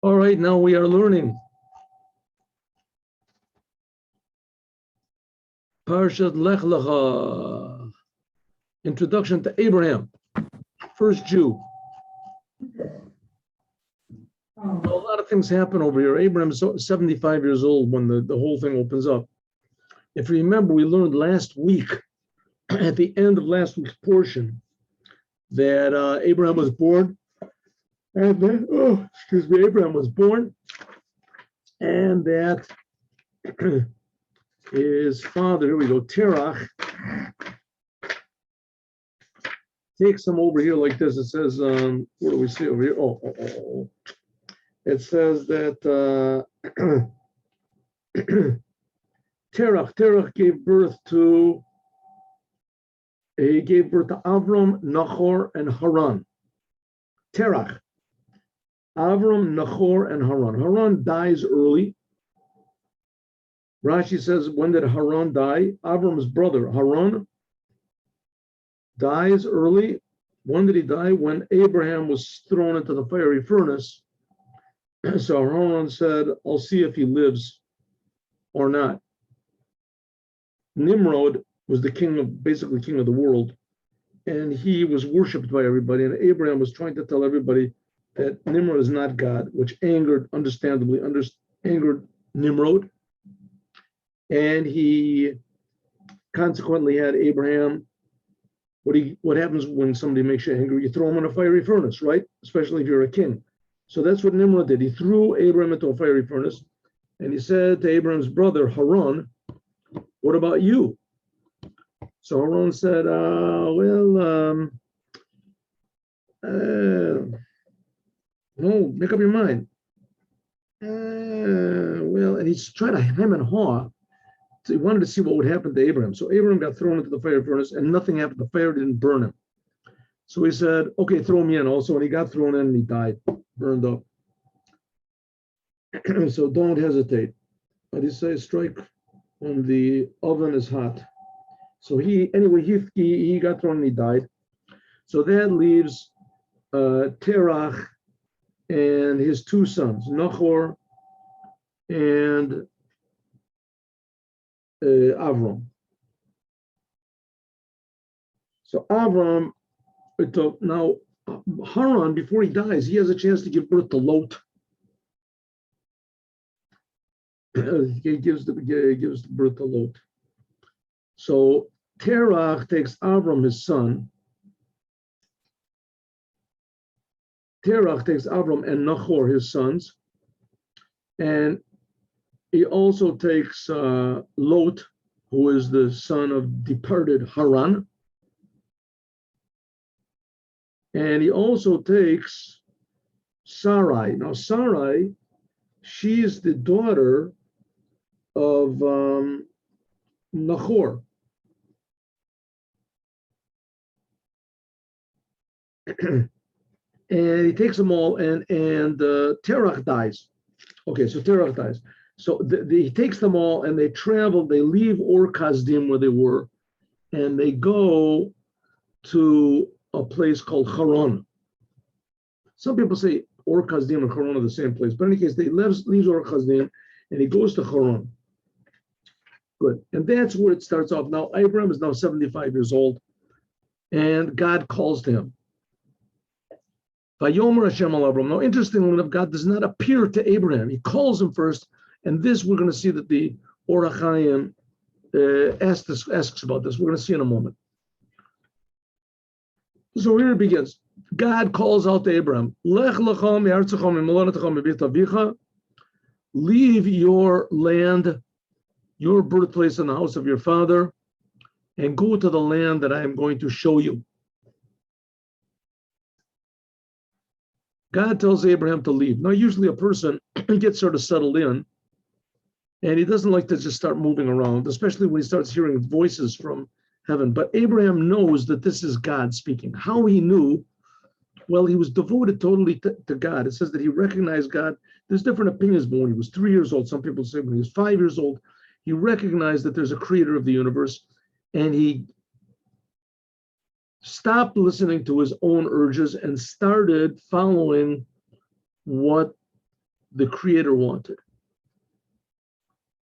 All right, now we are learning Parshat Lech Lecha, introduction to Abraham, first Jew. Well, a lot of things happen over here. Abraham is 75 years old when the whole thing opens up. If you remember, we learned last week, at the end of last week's portion, that Abraham was born, and then, Abraham was born, and that his father, here we go, Terach, takes him over here like this. It says, what do we see over here? It says that Terach gave birth to Avram, Nahor, and Haran. Terach, Avram, Nahor, and Haran. Haran dies early. Rashi says, when did Haran die? Avram's brother, Haran, dies early. When did he die? When Abraham was thrown into the fiery furnace. So Haran said, I'll see if he lives or not. Nimrod was the king of the world, and he was worshipped by everybody. And Abraham was trying to tell everybody that Nimrod is not God, which understandably angered Nimrod. And he consequently had Abraham. What happens when somebody makes you angry? You throw him in a fiery furnace, right? Especially if you're a king. So that's what Nimrod did. He threw Abraham into a fiery furnace, and he said to Abraham's brother Haran, what about you? So Haran said, no, make up your mind. And he's trying to hem and haw. So he wanted to see what would happen to Abraham. So Abraham got thrown into the fire furnace and nothing happened. The fire didn't burn him. So he said, okay, throw me in also. And he got thrown in and he died, burned up. So don't hesitate. How do you say, strike when the oven is hot? So he got thrown and he died. So that leaves Terach and his two sons, Nahor and Avram. So Avram, now Haran, before he dies, he has a chance to give birth to Lot. He gives birth to Lot. So Terach takes Avram, his son. Terach takes Avram and Nahor, his sons, and he also takes Lot, who is the son of departed Haran, and he also takes Sarai. Now Sarai, she's the daughter of Nahor. And he takes them all, and Terach dies. Okay, so Terach dies. So he takes them all, and they travel. They leave Ur Kasdim where they were, and they go to a place called Haran. Some people say Ur Kasdim and Haran are the same place, but in any case, they leaves Ur Kasdim, and he goes to Haran. Good, and that's where it starts off. Now Abraham is now 75 years old, and God calls to him. Vayomer Hashem al Avram. Now, interestingly enough, God does not appear to Abraham. He calls him first, and this we're going to see that the HaChaim asks about this. We're going to see in a moment. So here it begins. God calls out to Abraham, Lech lecha me'artzecha me'moladatecha me'beit avicha. Leave your land, your birthplace, and the house of your father, and go to the land that I am going to show you. God tells Abraham to leave. Now, usually a person gets sort of settled in, and he doesn't like to just start moving around, especially when he starts hearing voices from heaven. But Abraham knows that this is God speaking. How he knew? Well, he was devoted totally to God. It says that he recognized God. There's different opinions, but when he was 3 years old, some people say when he was 5 years old, he recognized that there's a creator of the universe, and he stopped listening to his own urges and started following what the Creator wanted.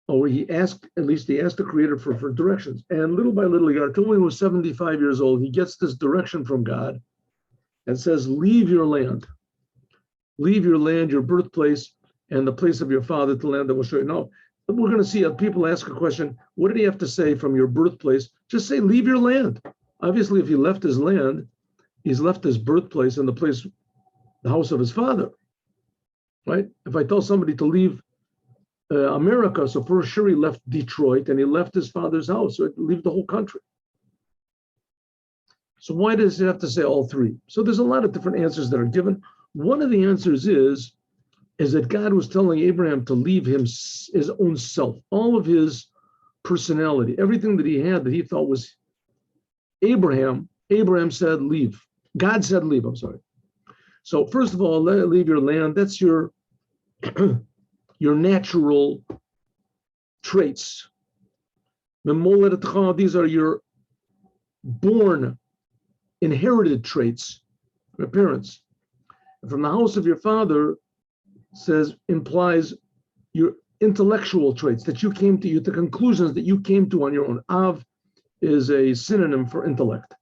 Or he asked the Creator for directions. And little by little, until when he was 75 years old, he gets this direction from God and says, leave your land. Leave your land, your birthplace, and the place of your father to land that will show you. Now, we're going to see people ask a question, what did he have to say from your birthplace? Just say, leave your land. Obviously, if he left his land, he's left his birthplace and the house of his father, right? If I tell somebody to leave America, so for sure he left Detroit and he left his father's house, so leave the whole country. So why does he have to say all three? So there's a lot of different answers that are given. One of the answers is that God was telling Abraham to leave his own self, all of his personality, everything that he had that he thought was Abraham said, leave. God said, leave, I'm sorry. So first of all, leave your land. That's your natural traits. These are your born, inherited traits, your parents. From the house of your father implies your intellectual traits that you came to, the conclusions that you came to on your own. Av is a synonym for intellect.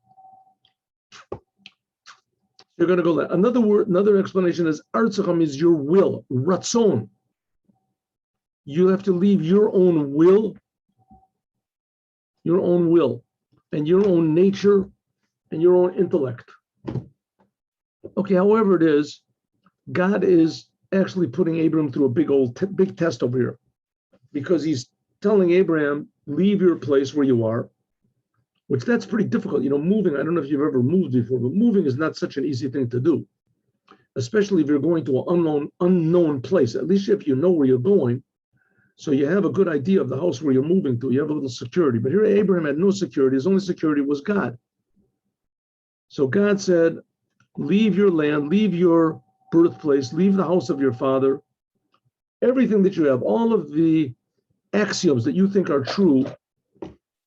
You're going to go there. Another explanation is artzacham is your will, ratzon. You have to leave your own will, and your own nature, and your own intellect. Okay, however it is, God is actually putting Abraham through a big test over here, because he's telling Abraham, leave your place where you are, which that's pretty difficult. Moving, I don't know if you've ever moved before, but moving is not such an easy thing to do, especially if you're going to an unknown place. At least if you know where you're going, so you have a good idea of the house where you're moving to, you have a little security. But here Abraham had no security. His only security was God. So God said, leave your land, leave your birthplace, leave the house of your father, everything that you have, all of the axioms that you think are true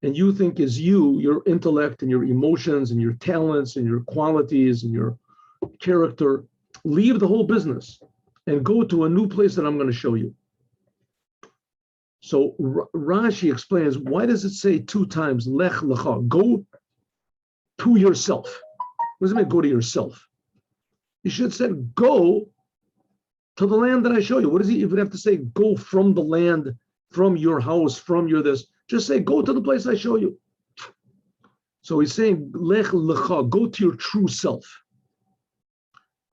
and you think is your intellect and your emotions and your talents and your qualities and your character, leave the whole business and go to a new place that I'm going to show you. So Rashi explains, why does it say 2 times, lech lecha, go to yourself? What does it mean, go to yourself? You should have said, go to the land that I show you. What does he even have to say, go from the land, from your house, from your this? Just say, go to the place I show you. So he's saying, lech lecha, go to your true self.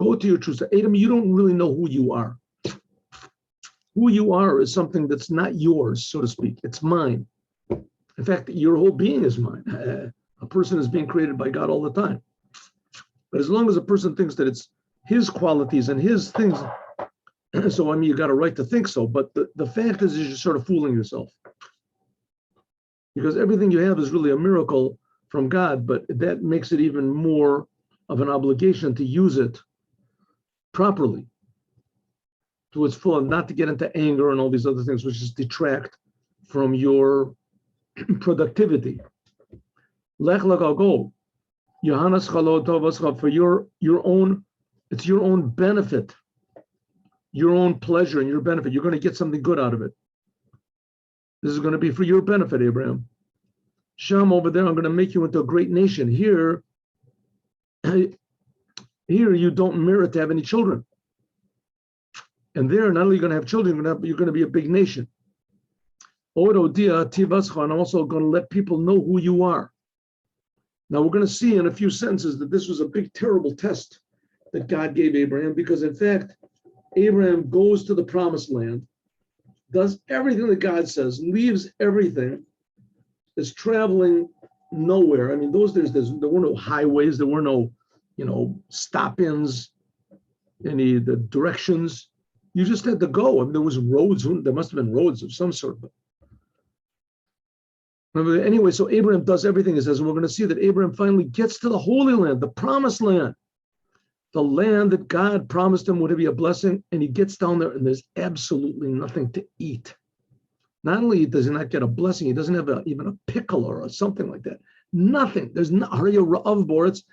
Go to your true self. Adam, you don't really know who you are. Who you are is something that's not yours, so to speak. It's mine. In fact, your whole being is mine. A person is being created by God all the time. But as long as a person thinks that it's his qualities and his things, so you got a right to think so. But the fact is you're sort of fooling yourself. Because everything you have is really a miracle from God, but that makes it even more of an obligation to use it properly to its full, and not to get into anger and all these other things, which just detract from your productivity. Lech lecha, go. Yohanas chalo tovascha, for your own, it's your own benefit, your own pleasure and your benefit. You're going to get something good out of it. This is going to be for your benefit, Abraham. Sham, over there, I'm going to make you into a great nation. Here you don't merit to have any children. And there, not only are you going to have children, you're going to be a big nation. And I'm also going to let people know who you are. Now, we're going to see in a few sentences that this was a big, terrible test that God gave Abraham, because in fact, Abraham goes to the promised land, does everything that God says, leaves everything, is traveling nowhere. I mean, those days, there were no highways, there were no, stop-ins, the directions. You just had to go. I mean, there was roads. There must have been roads of some sort. But anyway, so Abraham does everything he says, and we're going to see that Abraham finally gets to the Holy Land, the promised land, the land that God promised him would be a blessing, and he gets down there, and there's absolutely nothing to eat. Not only does he not get a blessing, he doesn't have even a pickle or something like that. Nothing. There's no Ra'av, it's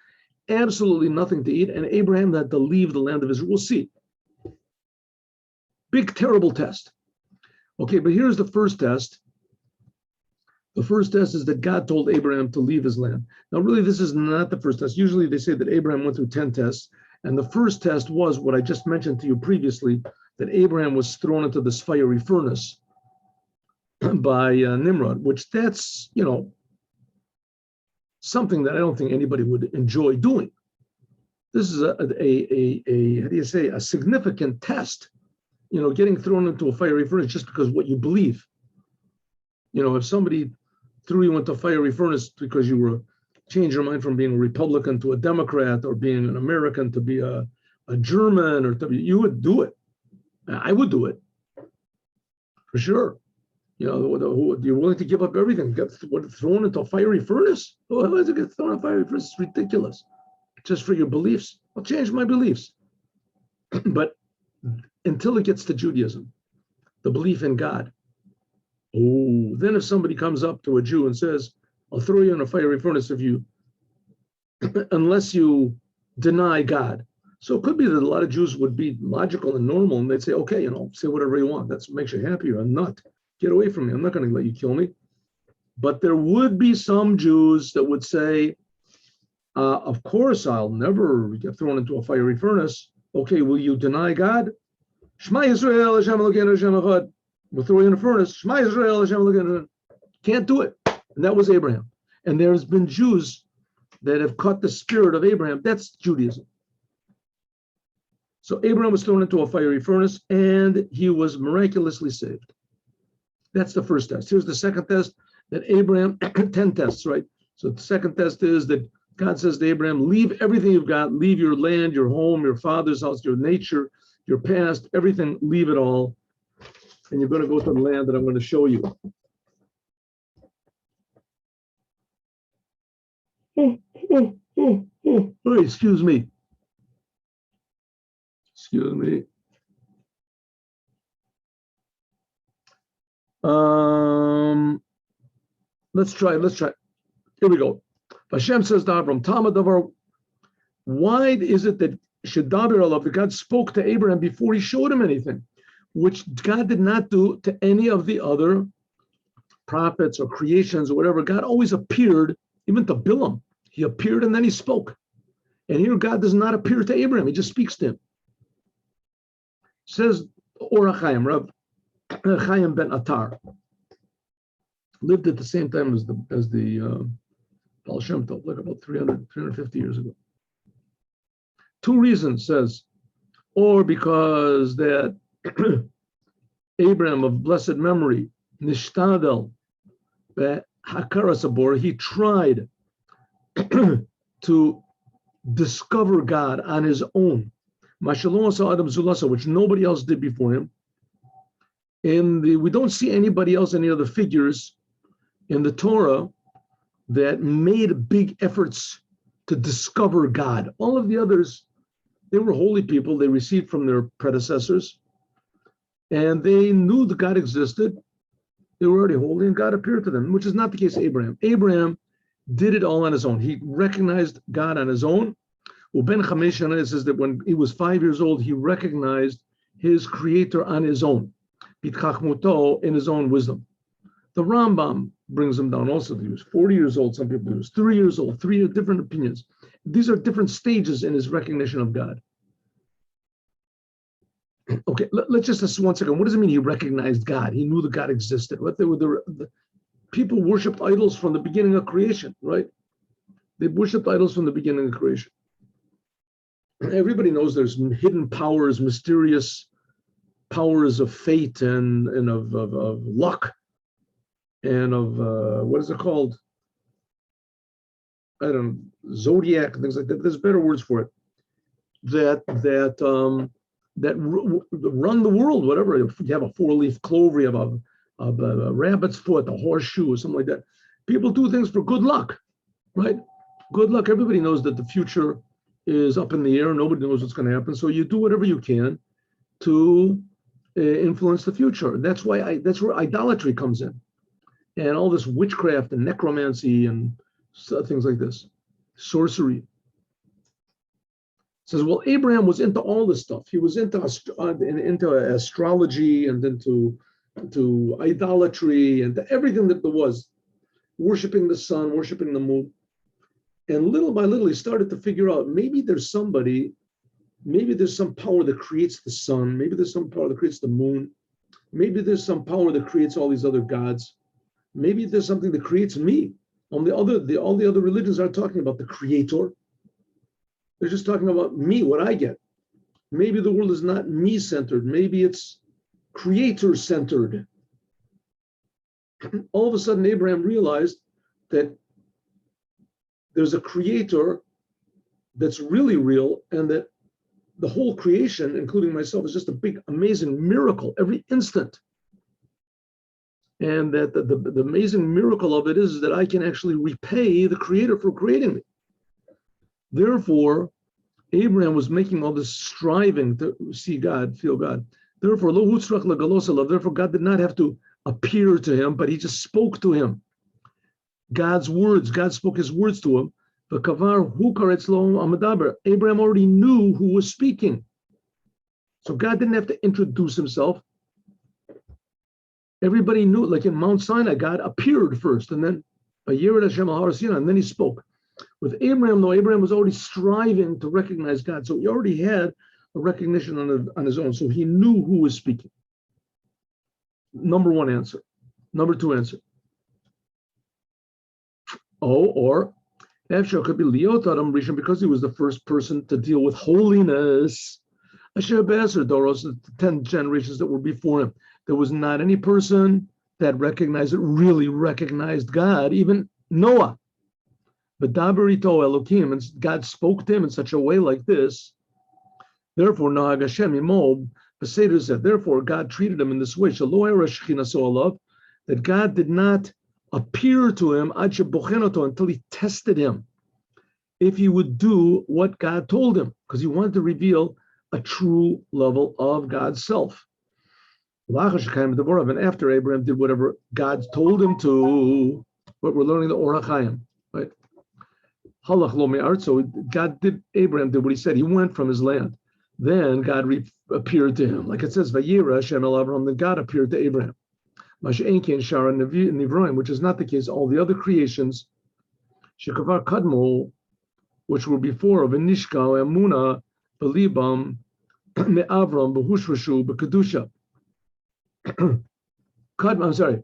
absolutely nothing to eat, and Abraham had to leave the land of Israel. We'll see. Big, terrible test. Okay, but here's the first test. The first test is that God told Abraham to leave his land. Now, really, this is not the first test. Usually they say that Abraham went through 10 tests. And the first test was what I just mentioned to you previously, that Abraham was thrown into this fiery furnace by Nimrod, which that's, something that I don't think anybody would enjoy doing. This is a how do you say, a significant test, getting thrown into a fiery furnace just because what you believe. If somebody threw you into a fiery furnace because you were changed your mind from being a Republican to a Democrat, or being an American to be a German, or you would do it. I would do it for sure. You're willing to give up everything, get thrown into a fiery furnace? Why does it get thrown into a fiery furnace? It's ridiculous. Just for your beliefs. I'll change my beliefs. But until it gets to Judaism, the belief in God. Oh, then if somebody comes up to a Jew and says, I'll throw you in a fiery furnace unless you deny God. So it could be that a lot of Jews would be logical and normal, and they'd say, okay, say whatever you want. That's what makes you happy. You're a nut. Get away from me. I'm not going to let you kill me. But there would be some Jews that would say, of course, I'll never get thrown into a fiery furnace. Okay, will you deny God? Shema Yisrael, Hashem Elokeinu, Hashem Echad. We'll throw you in a furnace. Shema Yisrael, Hashem Elokeinu. Can't do it. And that was Abraham. And there's been Jews that have caught the spirit of Abraham. That's Judaism. So Abraham was thrown into a fiery furnace, and he was miraculously saved. That's the first test. Here's the second test, that Abraham, 10 tests, right? So the second test is that God says to Abraham, leave everything you've got, leave your land, your home, your father's house, your nature, your past, everything, leave it all. And you're going to go to the land that I'm going to show you. Oh, excuse me. Excuse me. Let's try. Here we go. Hashem says to Abram, Tamadavar, why is it that Shedaber Allah, that God spoke to Abraham before he showed him anything, which God did not do to any of the other prophets or creations or whatever? God always appeared, even to Bilam. He appeared and then he spoke. And here God does not appear to Abraham. He just speaks to him. Says Or HaChaim, Rav Chaim ben Attar, lived at the same time as the Baal Shem Tov, like about 350 years ago. Two reasons, says, or because that Abraham of blessed memory, Nishtadel, Hakarasabor, he tried to discover God on his own, which nobody else did before him. We don't see anybody else, any other figures in the Torah that made big efforts to discover God. All of the others, they were holy people. They received from their predecessors, and they knew that God existed. They were already holy, and God appeared to them, which is not the case of Abraham. Abraham did it all on his own. He recognized God on his own. Uben Chamesh Shana, it says that when he was 5 years old, he recognized his creator on his own, Bitchachmuto, in his own wisdom. The Rambam brings him down also. He was 40 years old, some people, he was 3 years old, three different opinions. These are different stages in his recognition of God. Okay, let's just 1 second. What does it mean he recognized God? He knew that God existed. What the people worshipped idols from the beginning of creation, right? They worshipped idols from the beginning of creation. Everybody knows there's hidden powers, mysterious powers of fate and of luck and of what is it called? I don't know, zodiac, things like that. There's better words for it. That run the world, whatever. If you have a four-leaf clover, you have a rabbit's foot, a horseshoe, or something like that. People do things for good luck, right? Good luck. Everybody knows that the future is up in the air. Nobody knows what's going to happen. So you do whatever you can to influence the future. That's where idolatry comes in, and all this witchcraft and necromancy and things like this, sorcery. says, well, Abraham was into all this stuff. He was into astrology and into idolatry and everything that there was, worshiping the sun, worshiping the moon. And little by little, he started to figure out maybe there's some power that creates the sun. Maybe there's some power that creates the moon. Maybe there's some power that creates all these other gods. Maybe there's something that creates me. All the other religions are talking about the creator. They're just talking about me, what I get. Maybe the world is not me-centered. Maybe it's creator-centered. All of a sudden, Abraham realized that there's a creator that's really real, and that the whole creation, including myself, is just a big, amazing miracle every instant. And that the amazing miracle of it is that I can actually repay the creator for creating me. Therefore, Abraham was making all this striving to see God, feel God. Therefore, therefore, God did not have to appear to him, but he just spoke to him. God's words, God spoke his words to him. Abraham already knew who was speaking. So God didn't have to introduce himself. Everybody knew, like in Mount Sinai, God appeared first, and then and then he spoke. With Abraham, though, Abraham was already striving to recognize God. So he already had a recognition on his own. So he knew who was speaking. Number one answer. Number two answer. Or Efshar could be Liot Adam Rishon, because he was the first person to deal with holiness. Asher Be'eser Doros, the 10 generations that were before him. There was not any person that really recognized God, even Noah. But Daberito Elohim, and God spoke to him in such a way like this. Therefore, Nahag Hashem Imo, Beseder said, therefore God treated him in this way. That God did not appear to him until he tested him, if he would do what God told him, because he wanted to reveal a true level of God's self. And after Abraham did whatever God told him to, but we're learning the HaChaim, right? So Abraham did what he said. He went from his land. Then God appeared to him. Like it says, Vayira Hashem el Avraham, then God appeared to Abraham. Which is not the case. All the other creations, Shekavar Kadmo, which were before of Inishka, Amuna, Belibam, Me'avram, Behushvashu, Bekadusha. I'm sorry.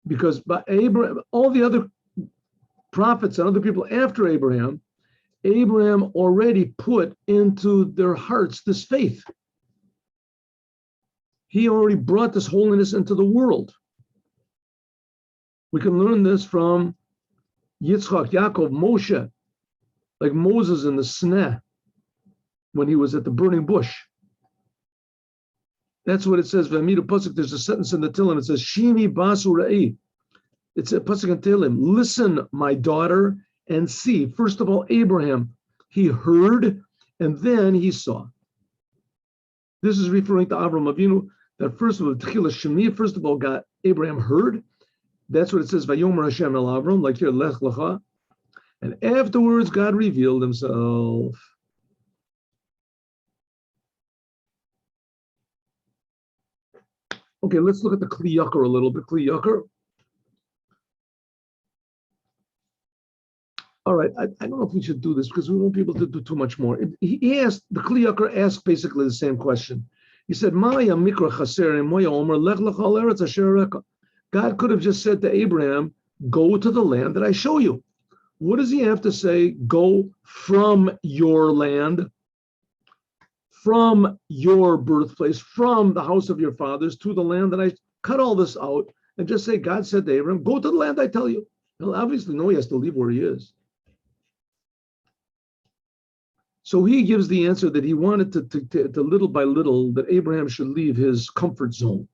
Because by Abraham, all the other prophets and other people after Abraham already put into their hearts this faith. He already brought this holiness into the world. We can learn this from Yitzchak, Yaakov, Moshe, like Moses in the Sneh, when he was at the burning bush. That's what it says. V'amidu pasuk. There's a sentence in the Tehillim. It says, "Shimi basu ra'i." It's a pasuk in Tehillim. Listen, my daughter, and see. First of all, Abraham, he heard, and then he saw. This is referring to Avram Avinu. That first of all, Tchila Shemi. First of all, God, Abraham heard. That's what it says. Vayomer Hashem el Avram, like here, Lech Lecha. And afterwards, God revealed himself. Okay, let's look at the Kli Ykar a little bit. Kli Ykar. All right, I don't know if we should do this because we won't be able to do too much more. He asked, the Kli Ykar asked basically the same question. He said, Maya mikra chaser moya omer lech lechal eretz asher areka. God could have just said to Abraham, go to the land that I show you. What does he have to say? Go from your land, from your birthplace, from the house of your fathers to the land that I cut all this out, and just say, God said to Abraham, go to the land I tell you. Well, obviously, no, he has to leave where he is. So he gives the answer that he wanted to little by little, that Abraham should leave his comfort zone.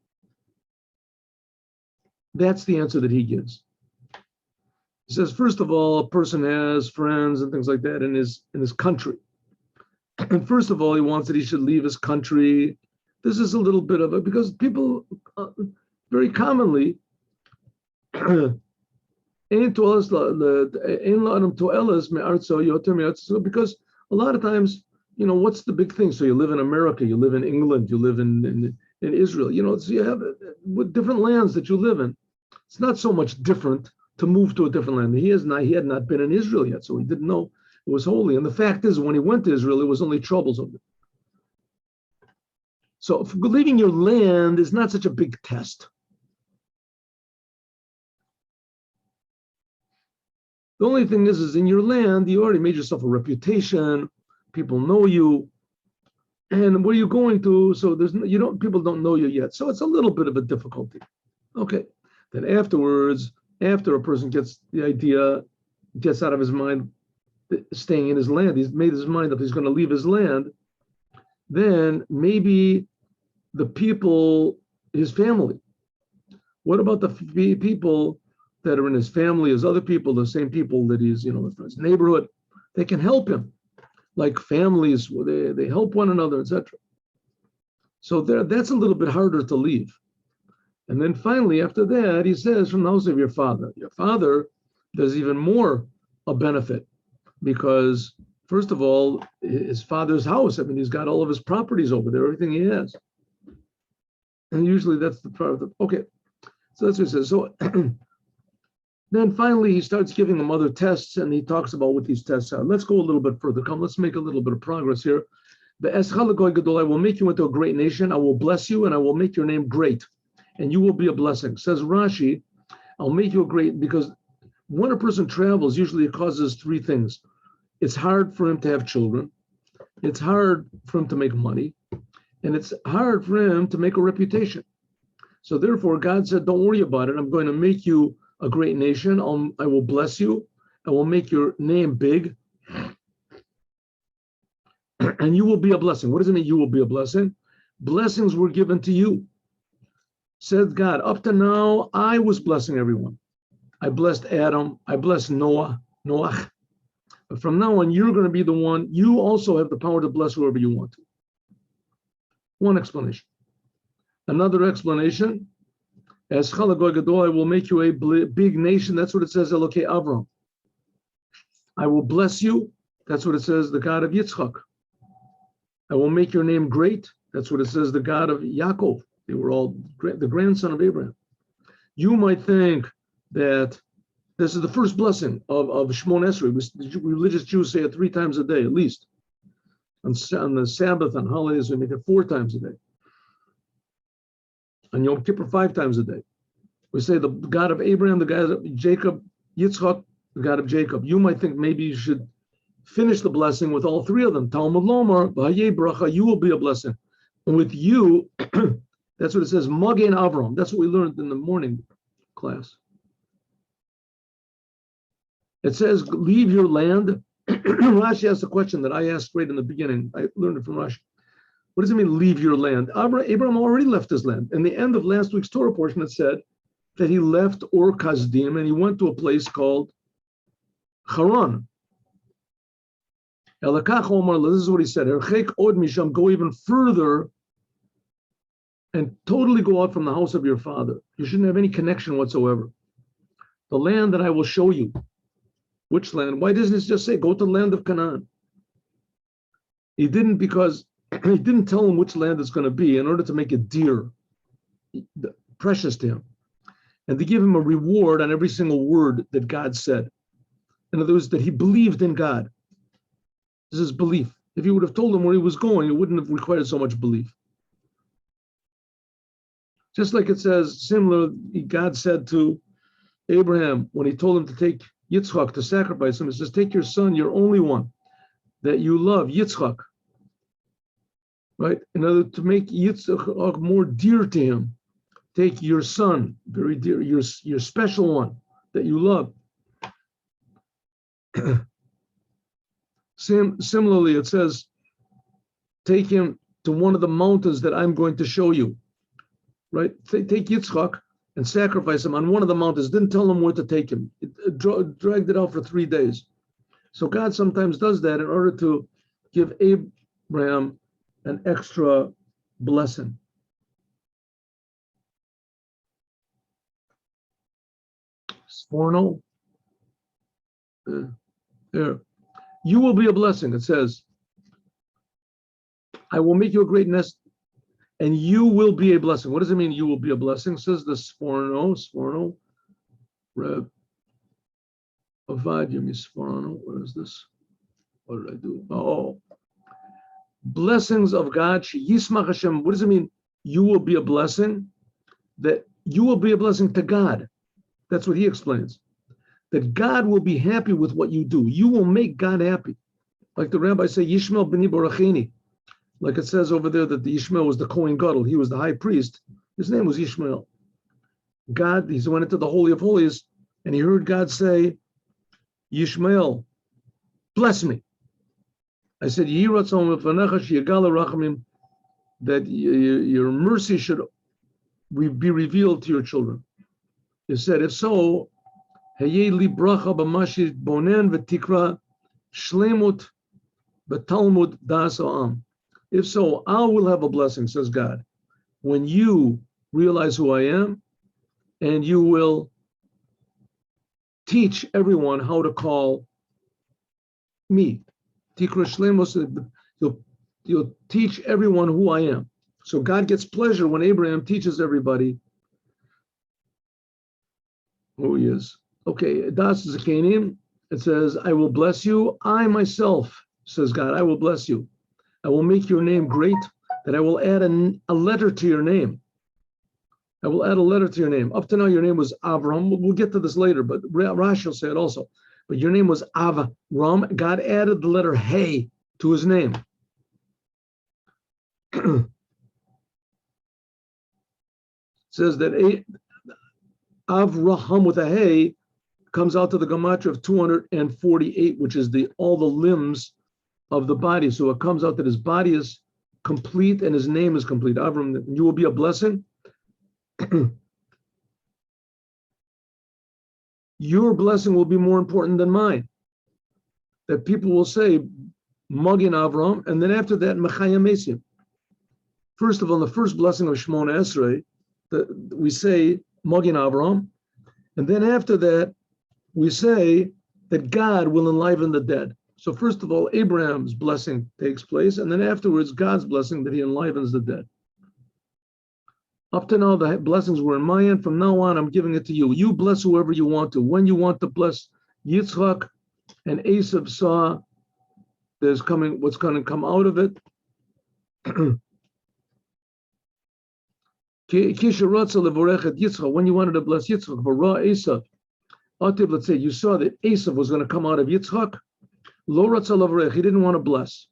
That's the answer that he gives. He says, first of all, a person has friends and things like that in his country. And first of all, he wants that he should leave his country. This is a little bit of it, because people very commonly, because A lot of times, what's the big thing? So you live in America, you live in England, you live in Israel. So you have with different lands that you live in. It's not so much different to move to a different land. He had not been in Israel yet, so he didn't know it was holy. And the fact is, when he went to Israel, it was only troubles of it. So leaving your land is not such a big test. The only thing is in your land, you already made yourself a reputation. People know you. And where are you going to? So people don't know you yet. So it's a little bit of a difficulty. Okay. Then afterwards, after a person gets the idea, gets out of his mind, staying in his land, he's made his mind up, he's going to leave his land, then maybe the people, his family. What about the people that are in his family, his other people, the same people that he's, in his neighborhood? They can help him, like families, they help one another, etc. So that's a little bit harder to leave. And then finally, after that, he says, from the house of your father. Your father, there's even more a benefit because, first of all, his father's house, he's got all of his properties over there, everything he has. And usually that's the part of the, okay. So that's what he says. So then finally, he starts giving them other tests and he talks about what these tests are. Let's go a little bit further. Let's make a little bit of progress here. I will make you into a great nation. I will bless you and I will make your name great. And you will be a blessing. Says Rashi, I'll make you a great, because when a person travels, usually it causes three things. It's hard for him to have children. It's hard for him to make money. And it's hard for him to make a reputation. So therefore, God said, don't worry about it. I'm going to make you a great nation. I will bless you. I will make your name big. And you will be a blessing. What does it mean you will be a blessing? Blessings were given to you. Said God, up to now, I was blessing everyone. I blessed Adam. I blessed Noah. But from now on, you're going to be the one. You also have the power to bless whoever you want to. One explanation. Another explanation, as Chalagoy Gadol, I will make you a big nation. That's what it says, Elokei Avram. I will bless you. That's what it says, the God of Yitzchak. I will make your name great. That's what it says, the God of Yaakov. They were all the grandson of Abraham. You might think that this is the first blessing of Shmon Esrei. Religious Jews say it 3 times a day, at least. On the Sabbath, on holidays, we make it 4 times a day. On Yom Kippur, 5 times a day. We say the God of Abraham, the God of Jacob, Yitzchak, the God of Jacob. You might think maybe you should finish the blessing with all 3 of them. Talmud Lomar, V'hayei bracha, you will be a blessing. And with you, that's what it says, Magen Avram. That's what we learned in the morning class. It says, leave your land. Rashi asked a question that I asked right in the beginning. I learned it from Rashi. What does it mean, leave your land? Abraham already left his land. In the end of last week's Torah portion, it said that he left Ur Kasdim and he went to a place called Haran. This is what he said. Go even further and totally go out from the house of your father. You shouldn't have any connection whatsoever. The land that I will show you. Which land? Why doesn't it just say, go to the land of Canaan? He didn't, because he didn't tell him which land it's going to be in order to make it dear, precious to him, and to give him a reward on every single word that God said. In other words, that he believed in God. This is belief. If he would have told him where he was going, it wouldn't have required so much belief. Just like it says, similar, God said to Abraham, when he told him to take Yitzchak to sacrifice him, he says, take your son, your only one, that you love, Yitzchak. Right? In order to make Yitzchak more dear to him, take your son, very dear, your special one that you love. Similarly, it says, take him to one of the mountains that I'm going to show you. Right? Take Yitzchak and sacrifice him on one of the mountains. Didn't tell him where to take him. It dragged it out for 3 days. So God sometimes does that in order to give Abraham an extra blessing. Sforno. There. You will be a blessing. It says, I will make you a great nest, and you will be a blessing. What does it mean, you will be a blessing? It says the Sforno, Reb Avad Yemi Sforno. Where is this? What did I do? Oh, blessings of God. Yismach Hashem. What does it mean? You will be a blessing. That you will be a blessing to God. That's what he explains. That God will be happy with what you do. You will make God happy. Like the rabbis say, Yishmael b'ni Borachini. Like it says over there that the Yishmael was the Kohen Gadol. He was the high priest. His name was Yishmael. God, he went into the Holy of Holies and he heard God say, Yishmael, bless me. I said, that your mercy should be revealed to your children. He said, if so, if so, I will have a blessing, says God, when you realize who I am, and you will teach everyone how to call me. You'll teach everyone who I am. So God gets pleasure when Abraham teaches everybody who he is. Okay, Das Zakanim, it says, I will bless you. I myself, says God, I will bless you. I will make your name great, that I will add a letter to your name. I will add a letter to your name. Up to now, your name was Avram. We'll get to this later, but Rashi will say it also. But your name was Avram. God added the letter Hey to his name. It says that Avraham with a Hey comes out to the gematria of 248, which is all the limbs of the body. So it comes out that his body is complete and his name is complete. Avram, you will be a blessing. Your blessing will be more important than mine. That people will say, Magin Avram, and then after that, Mechayim Esim. First of all, the first blessing of Shemona Esrei, we say Magin Avram, and then after that, we say that God will enliven the dead. So first of all, Abraham's blessing takes place, and then afterwards, God's blessing that he enlivens the dead. Up to now, the blessings were in my hand. From now on, I'm giving it to you. You bless whoever you want to. When you want to bless Yitzchak, and Esav saw what's going to come out of it. When you wanted to bless Yitzchak, let's say you saw that Esav was going to come out of Yitzchak. He didn't want to bless.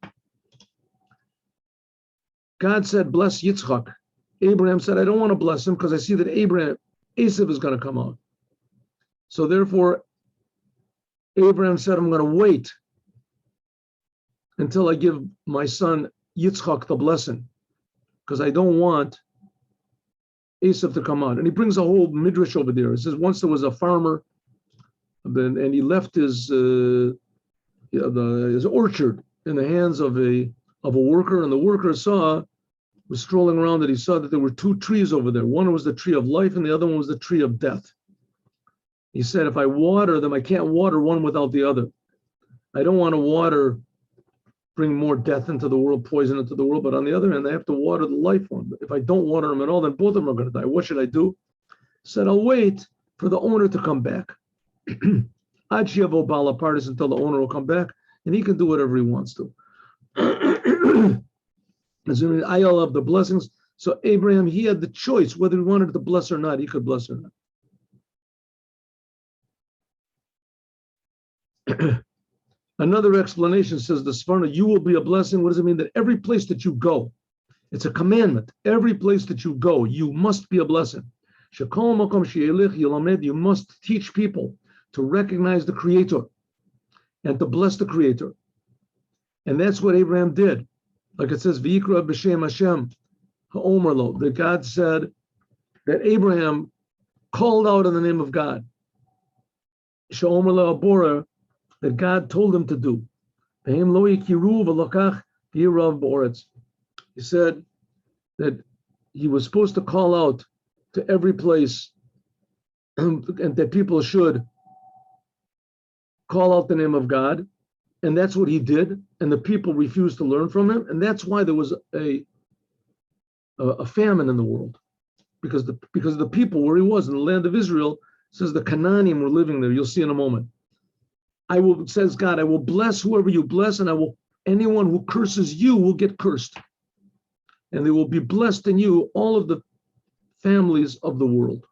God said, bless Yitzchak. Abraham said, I don't want to bless him because I see that Esav is going to come out. So therefore, Abraham said, I'm going to wait until I give my son Yitzchak the blessing because I don't want Esav to come out. And he brings a whole midrash over there. It says once there was a farmer and he left his orchard in the hands of a worker, and the worker was strolling around that he saw that there were two trees over there. One was the tree of life and the other one was the tree of death. He said, if I water them, I can't water one without the other. I don't want to bring more death into the world, poison into the world, but on the other hand, I have to water the life one. But if I don't water them at all, then both of them are going to die. What should I do? He said, I'll wait for the owner to come back. Until the owner will come back, and he can do whatever he wants to. Assuming I all have the blessings. So Abraham, he had the choice whether he wanted to bless or not. He could bless or not. Another explanation says the Sforno, you will be a blessing. What does it mean? That every place that you go, it's a commandment. Every place that you go, you must be a blessing. You must teach people to recognize the Creator and to bless the Creator. And that's what Abraham did. Like it says, V'yikra b'shem Hashem ha'omer lo, that God said that Abraham called out in the name of God. She'omer lo abora, that God told him to do. He said that he was supposed to call out to every place and that people should call out the name of God. And that's what he did. And the people refused to learn from him. And that's why there was a famine in the world. Because the people where he was in the land of Israel, says the Canaanim were living there. You'll see in a moment. Says God, I will bless whoever you bless, and anyone who curses you will get cursed. And they will be blessed in you, all of the families of the world.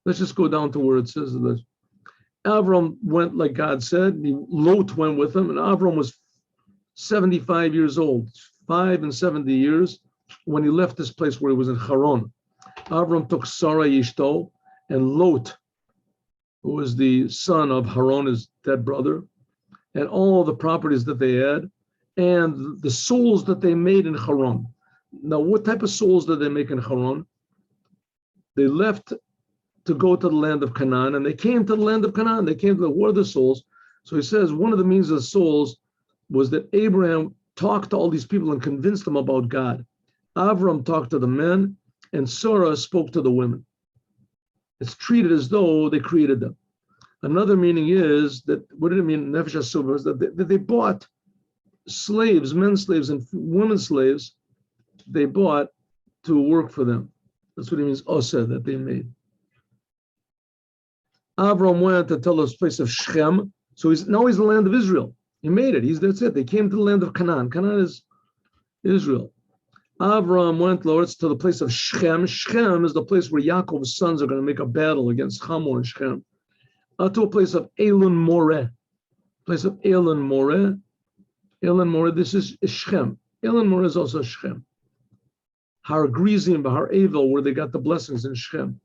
Let's just go down to where it says that Avram went like God said. Lot went with him, and Avram was 75 years old, 5 and 70 years, when he left this place where he was in Haran. Avram took Sarah Yishto, and Lot, who was the son of Haran, his dead brother, and all the properties that they had, and the souls that they made in Haran. Now, what type of souls did they make in Haran? They left to go to the land of Canaan, and they came to the land of Canaan. They came to what are the souls? So he says one of the means of the souls was that Abraham talked to all these people and convinced them about God. Avram talked to the men, and Sarah spoke to the women. It's treated as though they created them. Another meaning is that, what did it mean, Nefesh HaSuva, is that they bought slaves, men slaves and women slaves, they bought to work for them. That's what it means, Oseh, that they made. Avram went to tell this place of Shechem. So now he's in the land of Israel. He made it. That's it. They came to the land of Canaan. Canaan is Israel. Avram went, Lord, to the place of Shechem. Shechem is the place where Yaakov's sons are going to make a battle against Hamor and Shechem. To a place of Elon Moreh. Place of Elon Moreh. Elon Moreh, this is Shechem. Elon Moreh is also Shechem. Har Grizim, Har Evel, where they got the blessings in Shechem.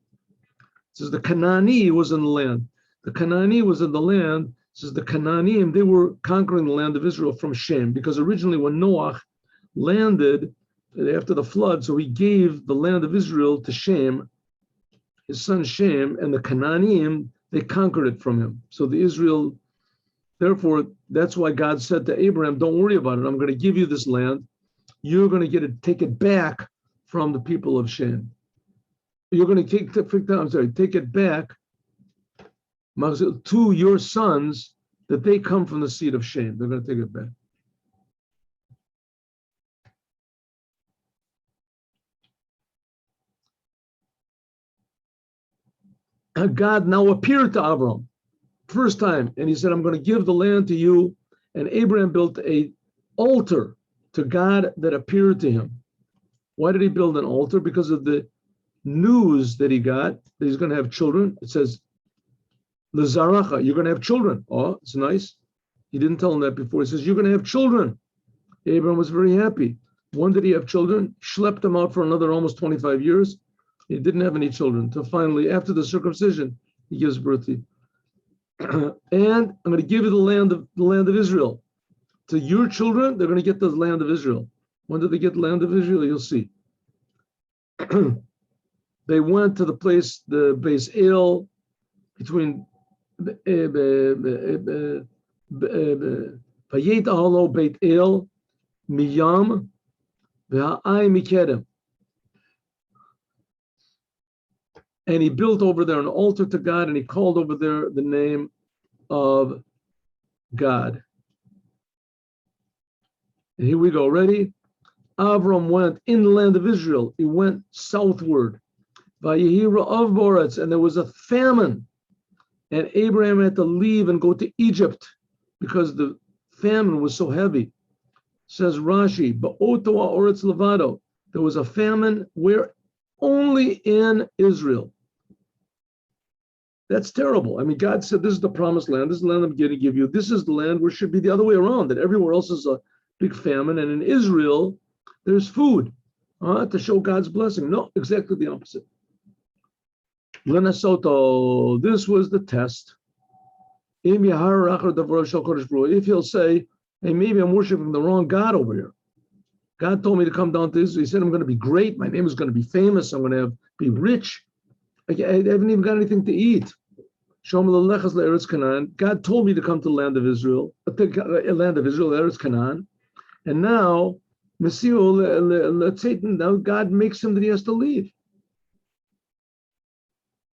It says the Canaani was in the land. The Canaani was in the land. It says the Canaanim, they were conquering the land of Israel from Shem, because originally when Noach landed after the flood, so he gave the land of Israel to Shem, his son Shem, and the Canaanim, they conquered it from him. So the Israel, therefore, that's why God said to Abraham, don't worry about it. I'm going to give you this land. You're going to take it back from the people of Shem. You're going to take it back to your sons, that they come from the seed of Shem. They're going to take it back. God now appeared to Avram, first time, and he said, I'm going to give the land to you. And Abraham built an altar to God that appeared to him. Why did he build an altar? Because of the news that he got that he's going to have children. It says, L'zaracha, you're going to have children. Oh, it's nice. He didn't tell him that before. He says, you're going to have children. Abraham was very happy. When did he have children? Schlepped them out for another almost 25 years. He didn't have any children until finally, after the circumcision, he gives birth to you. And I'm going to give you the land of Israel. To your children, they're going to get the land of Israel. When did they get the land of Israel? You'll see. They went to the place, the Beis El, between Vayet Ahalo Beit El, Miyam, V'ha'ai Mikedem. And he built over there an altar to God, and he called over there the name of God. And here we go. Ready? Avram went in the land of Israel. He went southward. Vayihira of Boretz, and there was a famine. And Abraham had to leave and go to Egypt because the famine was so heavy. Says Rashi, Ba'otoa Oretz Levado. There was a famine where only in Israel. That's terrible. I mean, God said, this is the promised land. This is the land I'm going to give you. This is the land where it should be the other way around, that everywhere else is a big famine. And in Israel, there's food to show God's blessing. No, exactly the opposite. Lenasoto, this was the test. If he'll say, hey, maybe I'm worshiping the wrong God over here. God told me to come down to Israel. He said, I'm going to be great. My name is going to be famous. I'm going to be rich. I haven't even got anything to eat. God told me to come to the land of Israel, Eretz Canaan. And now, Satan, now God makes him that he has to leave.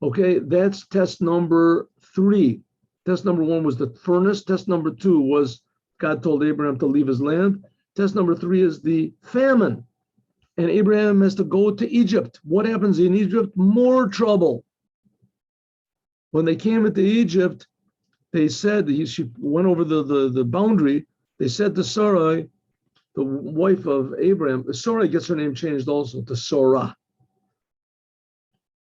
Okay, that's test number 3. Test number 1 was the furnace. Test number 2 was God told Abraham to leave his land. Test number 3 is the famine. And Abraham has to go to Egypt. What happens in Egypt? More trouble. When they came into Egypt, they said, she went over the boundary. They said to Sarai, the wife of Abraham, Sarai gets her name changed also to Sarah.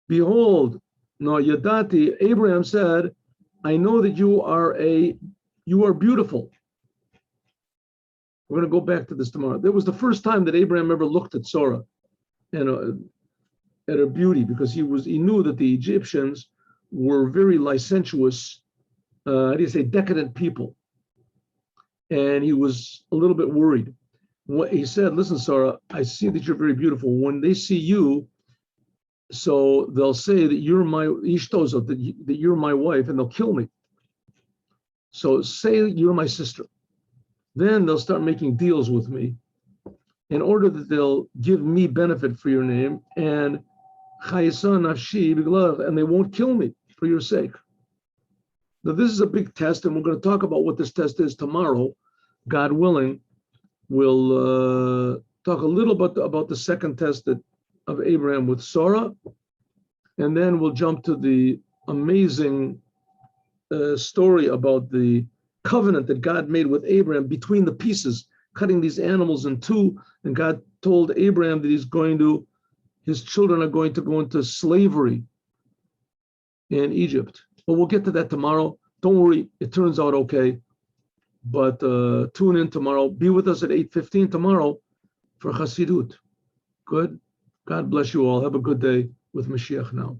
Behold, no, Yadati, Abraham said, I know that you are beautiful. We're going to go back to this tomorrow. That was the first time that Abraham ever looked at Sarah and at her beauty, because he knew that the Egyptians were very licentious, decadent people. And he was a little bit worried. He said, listen, Sarah, I see that you're very beautiful. When they see you, so they'll say that you're my ishtozo, that you're my wife, and they'll kill me. So say you're my sister. Then they'll start making deals with me in order that they'll give me benefit for your name, and and they won't kill me for your sake. Now, this is a big test, and we're going to talk about what this test is tomorrow. God willing, we'll talk a little bit about the second test of Abraham with Sarah, and then we'll jump to the amazing story about the covenant that God made with Abraham between the pieces, cutting these animals in two, and God told Abraham that his children are going to go into slavery in Egypt. But we'll get to that tomorrow. Don't worry, it turns out okay. But tune in tomorrow. Be with us at 8:15 tomorrow for Chassidut. Good. God bless you all. Have a good day with Mashiach now.